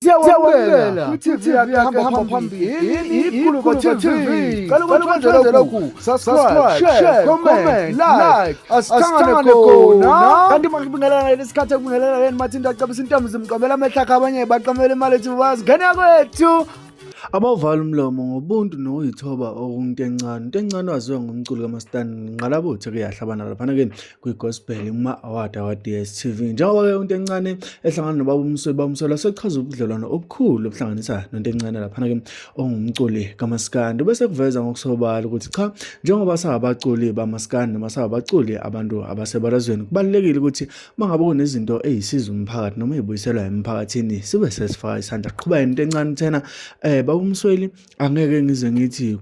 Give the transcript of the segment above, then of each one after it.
Siyawamukela uThe hamba phambili Guluva TV. Qala ukuthonjela lokhu. Subscribe, share, comment, like. Asihlangane khona. Kanti manje kubingelela lesikhathi kubingelela yena mathinta acabisa intombi zimqomela amehlaka abanye baqamela imali ethi bazingena kwethu. Abawuvala umlomo ngobuntu nokuyithoba okuntencane. UNtencane waziwa ngumculo kaMasitandi ngqalabuthe kuyahlabana laphana-ke kwi-gospel kuma-award DStv. Njengoba-ke uNtencane ehlangana nobaba uMsweli sechaza ubudlelwano obukhulu obuhlanganisa noNtencane laphana-ke ongumculi kaMaskandi. Bese kuveza ngokusobala ukuthi cha, njengoba singabaculi bamaskandi noma singabaculi abantu abasebalazweni, kubalulekile ukuthi mangabe kunezinto ezisiza umphakathi noma ezibuyiselwa emphakathini sibe sesifaka isandla. Qhuba uNtencane thena uMsweli angeke ngize ngithi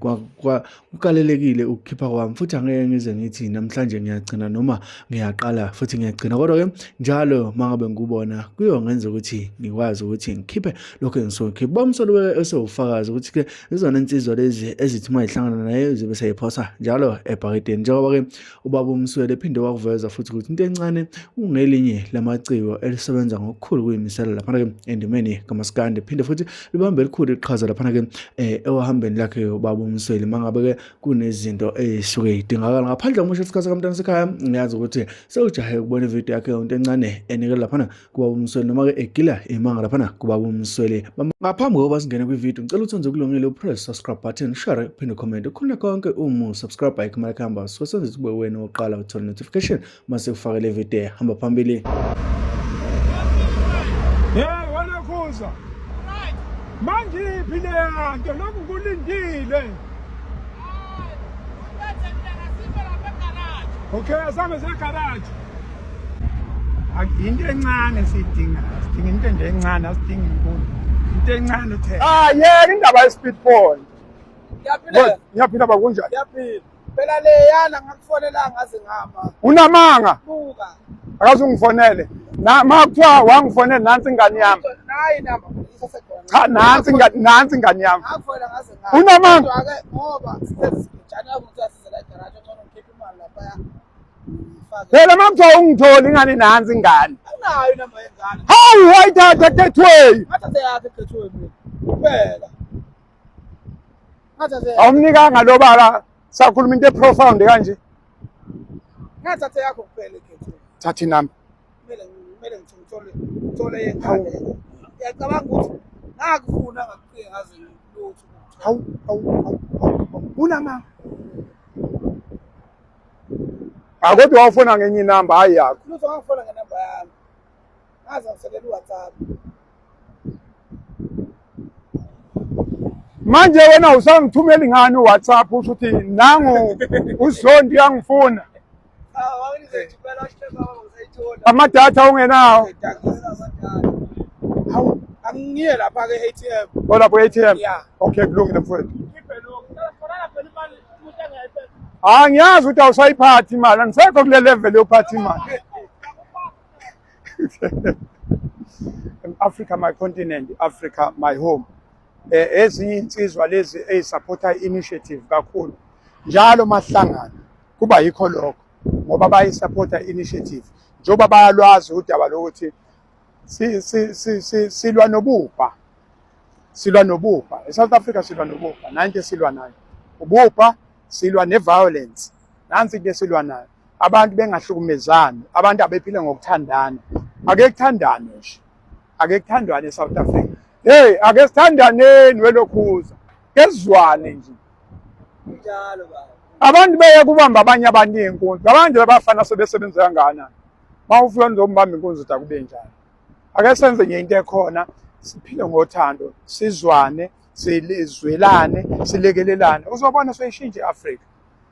kukalelekile ukukhipha kwami, futhi angeke ngize ngithi namhlanje ngiyagcina noma ngiyaqala futhi ngiyagcina, kodwa ke njalo mangabe ngikubona kuyongenza ukuthi ngikwazi ukuthi ngikhiphe lokho engisokhipha. uMsweli esewufakazi ukuthi ke izona insizwa lezi ezithi mayihlangana naye zibe seyiphosa njalo ebhaketeni. Njengoba ke ubaba uMsweli ephinde wakuveza futhi ukuthi uNtencane ungelinye lamaciko elisebenza ngokukhulu kuyimisela lapha ke endimeni kaMaskandi, phinde futhi libambe elikhulu iqhaza lapha ke ewahambeni lakhe ubaba uMsweli mangabe ke kunezinto ezisuke idingakala. Ngaphandle komusho isikhathi kaMntwana sekhaya, ngiyazi ukuthi sewujahe ukubona ividiyo yakhe uNtencane enikela lapha kubaba uMsweli noma ke egila imanga lapha kubaba uMsweli. Ngaphambi kokuba singene kwividiyo, ngicela ukuthi uzongilungile upress subscribe button, share, phinde comment, ukhulule konke subscribe icon lakamba sosenze kube wena oqala uthola notification mase ufake le video hamba phambili. Wena Khoza. Manje iphile yanto lokhu kulindile. Okay, asame segarage. Into encane sidinga into nje encane asidingi inkulu. Into encane uthe. Yeka indaba ye-speed ball. Ngiyaphila bakunjani? Ngiyaphila. Phela le yana ngakufonela ngaze ngama. Unamanga? Buka. Akaze ungifonele. Makuthiwa wangifonela nansi ingane yami. Hayi namba. Cha, nansi ingane yami. Ngakufonela ngaze ngama. Unamanga? Kodwa ke ngoba sithethe yabo ukuthi la garage ngcono ngikhiphe imali lapha. Phela makuthiwa ungitholi ingane nansi ingane. Anayo inamba yengane. Hawu wayithatha Eqhuba. Ngathathe yakhe Eqhuba mina. Kuphela. Ngathathe. Awumnikanga lobala sakhuluma into eprofound kanje. Ngathathe yakho kuphela Eqhuba. Thathi nami. Kumele ngithole yengane. Ngiyacabanga ukuthi ngakufuna ngakuqhike ngaze lutho. Hawu. Unamanga? Akodwa wafona ngenye inamba hayi yakho. Lutho ngafona ngenamba yami. Ngaze ngiselela uWhatsApp. Manje wena usangithumela ingane uWhatsApp usho ukuthi nangu uZondi uyangifuna. Amadatha ungenawo. Hawu, angiye lapha ke ATM. Ola ku ATM. Yeah. Okay, kulungile mfowethu. Ngiphe lokho. Ngiyafona phela imali ukuthi angayiphethe. Ngiyazi ukuthi awusayiphathi imali, angisekho kule level yophathi imali. Africa my continent, Africa my home. Ezinye insizwa lezi ezisupporta initiative kakhulu. Njalo mahlangana kuba yikho lokho ngoba bayisupporta initiative. Njoba bayalwazi udaba lokuthi silwa nobupha. Silwa nobupha. eSouth Africa silwa nobupha. Nanti silwa nayo. Ubupha silwa neviolence. Nansi ke silwa nayo. Abantu bengahlukumezani, abantu abephile ngokuthandana. Ake kuthandane nje. Ake kuthandwane eSouth Africa. Hey, ake sithandaneni welokhuza. Kezwane nje. Njalo baba. Abantu beye kubamba abanye abantu inkunzi. Abantu abafana sebesebenza ngana. Mawufika nizombamba inkunzi uthi akube njalo. Ake senze nje into ekhona, siphile ngothando, sizwane, silizwelane, silekelelane. Uzobona soyishintsha iAfrica.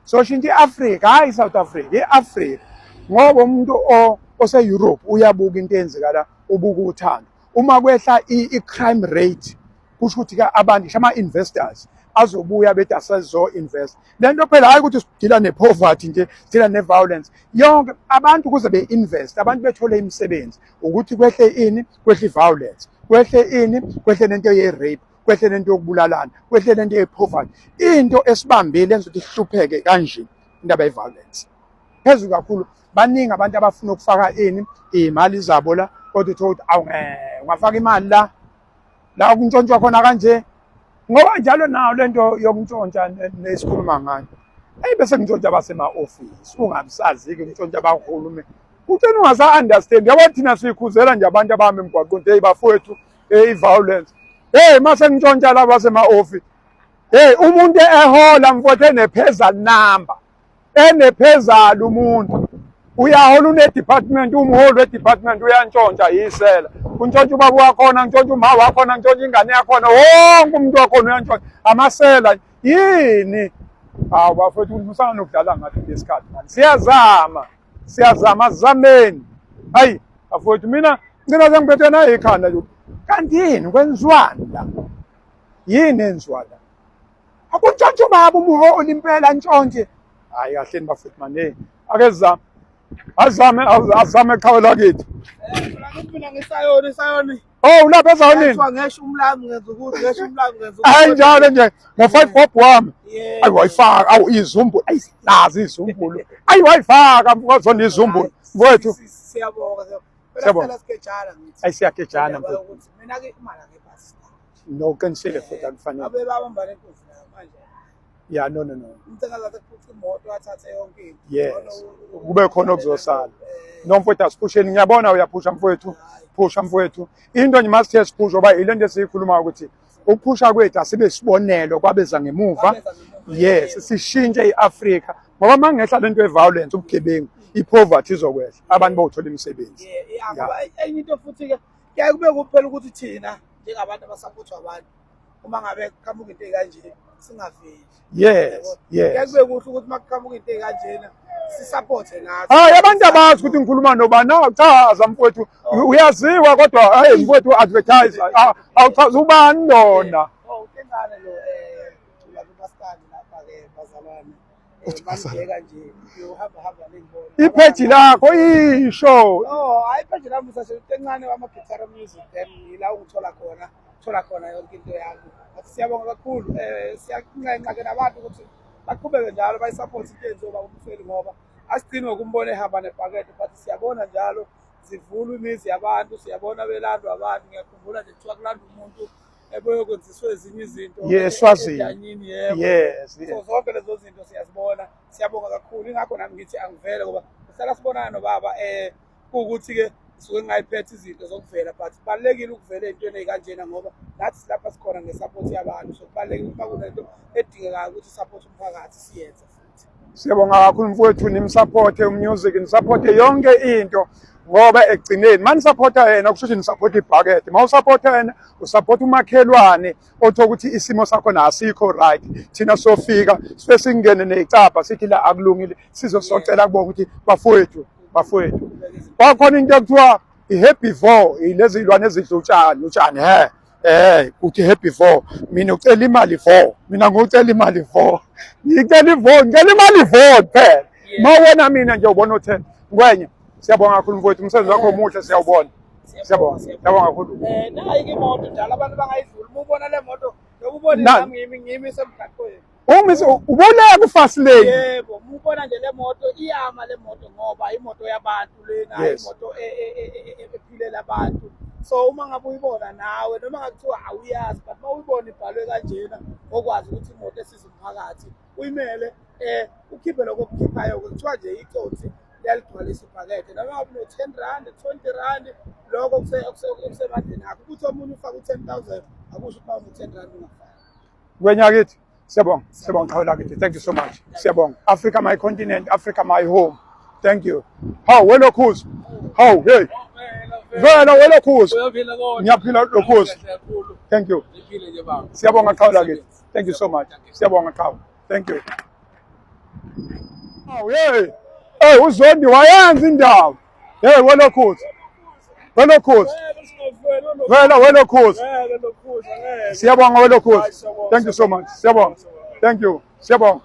Soyishintsha iAfrica, hayi South Africa, iAfrica. Ngoba umuntu ose-Europe uyabuka into eyenzekala, ubuka uthando. Uma kwehla i-crime rate, kusho ukuthi ke abantu ama-investors azobuya bethi asezo-invest. Lento phela hayi ukuthi sidila ne-poverty nje, sidila ne-violence. Yonke abantu kuze be-invest, abantu bethole imisebenzi. Ukuthi kwehle ini? Kwehle i-violence. Kwehle ini? Kwehle lento ye-rape. Kwehle lento yokubulalana. Kwehle lento ye-poverty. Into esibambile enza ukuthi sihlupheke kanje indaba ye-violence. Phezulu kakhulu baningi abantu abafuna ukufaka ini imali zabo la, kodwa uthi ungafaka imali la la kuntshontshwa khona kanje ngoba njalo nayo lento yokuntshontsha nesikhuluma ngayo bese kuntshontsha basema-ofisi ungabisazi-ke kuntshontsha abahulumeni utshena ungasa-understand yabo thina siyikhuzela nje abantu abahamba emgwaqweni bafowethu i-violence mase kuntshontsha laba basema-ofisi umuntu ehola mfowethu ene-pesal number ene-pesal umuntu uyahola une-department umholi we-department uyantshontsha yisela kuntshontsha ubaba wakhona kuntshontsha uma wakhona kuntshontsha ingane yakhona wonke umuntu wakhona uyantshontsha amasela yini hawu bafowethu musana nokudlala ngathi ngesikhathi mani siyazama sizameni hayi bafowethu mina ngina sengiphethwe nayo ikhanda nje kanti yini kwenziwani la yini enziwa la akuntshontshe ubaba umuholi impela ntshontshe hayi kahleni bafowethu mani ake azame eqhawe lakithi mina ngisayoni oh lapha ezawonini ngisho umlami ngenza ukuthi hayi njalo nje ngo-5 bob wami ayi wayifaka awu izumbulo ayi nazi izumbulo ayi wayifaka mfowethu izumbulo mfowethu siyabonga sikejana ngithi ayi siyakejana mfowethu mina ke imali ngebhasi no qinisile futhi akufanele abe babamba le nkosi manje yeah no umthenga zathi kuphuca imoto athathe yonke into yes kube khona okuzosala no mfowethu asiphusheni ngiyabona uyaphusha mfowethu phusha mfowethu into nje masithe siphusha ngoba ilento esiyikhuluma ukuthi ukuphusha kwethu asibe sibonelo kwabeza ngemuva yes sishintshe iAfrika ngoba mangehla lento eviolence ubugebengu ipoverty izokwehla abantu bawuthola imisebenzi enye into futhi ke kuyaye kube kuphela ukuthi thina njengabantu abasaphothwa abantu uma ngabe kuqhamuka into ekanje singaveli yes kuyaye kube kuhle ukuthi makuqhamuka into ekanjena sisupporte nathi hayi abantu abazi ukuthi ngikhuluma nobani chaza mfowethu uyaziwa kodwa hayi mfowethu advertise awuchaza ubani lona uNtencane lo umaskandi lapha ke bazalwane bandiyeka nje uhamba lengibona ipage lakho isho hayi ipage lami uNtencane wama-guitar music then yila ungithola khona yonke into yami siyabonga kakhulu siyanqenqa-ke nabantu ukuthi baqhubeke njalo bayisupport into enziwa uMsweli ngoba asigcini ngokumbona ehamba nebhakede but siyabona njalo zivulwa imizi yabantu siyabona belandwa abantu ngiyakhumbula nje kuthiwa kulandwa umuntu eboyokwenziswa ezinye izinto eswazini yes so zonke lezo zinto siyazibona siyabonga kakhulu ingakho nami ngithi angivele ngoba sihlala sibonana nobaba kuwukuthi-ke suke ngayiphethe izinto zokuvela but kubalulekile ukuvela ey'ntweni ey'kanjena ngoba nathi silapha sikhona nge-support yabantu so kubalulekile uma kunento edingekayo ukuthi i-support umphakathi siyenze futhi siyabonga kakhulu mfowethu nimsupporte umusic nisupporte yonke into ngoba ekugcineni manisupporta yena kusho ukuthi nisupporta ibhakede mawusupporta yena usupporta umakhelwane otho ukuthi isimo sakho asikho right thina sofika sibe singene necapha sithi la akulungile sizosocela kubona ukuthi bafowethu kwakhona into ekuthiwa i-herbivore ilezi zilwane ezidla utshani uthi herbivore mina ucela imali for mina ngicela imali for ngicela imali for phela mawona mina nje ubona uthe ngwenye siyabonga kakhulu mfowethu umsebenzi wakho omuhle siyawubona siyabonga kakhulu nayi ke imoto njalo abantu bangayidluli uma ubona le moto nokubona ngimi semgaqweni ubona ku-fast lane yebo ubona nje le moto iyama le moto ngoba imoto yabantu lena imoto ephilela abantu so uma ngabe uyibona nawe noma ngakuthiwa awuyazi but uma uyibona ibhalwe kanjena okwazi ukuthi imoto esiza umphakathi uyimele ukhiphe lokho okukhiphayo kuthiwa nje icotsi liyaligcwalisa ibhakede noma ngabe no-10 rand 20 rand lokho okusemandleni akho ukuthi omunye ufake u-10,000 akusho ukuba u-10 rand ungafaki kwenyakithi siyabonga qhawe lakithi thank you so much siyabonga Africa my continent Africa my home thank you how welokhuzi how hey vela welokhuzi ngiyaphila lokhuzi thank you siyabonga qhawe lakithi thank you so much siyabonga qhawe thank you oh hey uZondi wayenza indawo hey welokhuzi vela welokhuzi siyabonga welokhuzi thank you so much siyabonga thank you siyabonga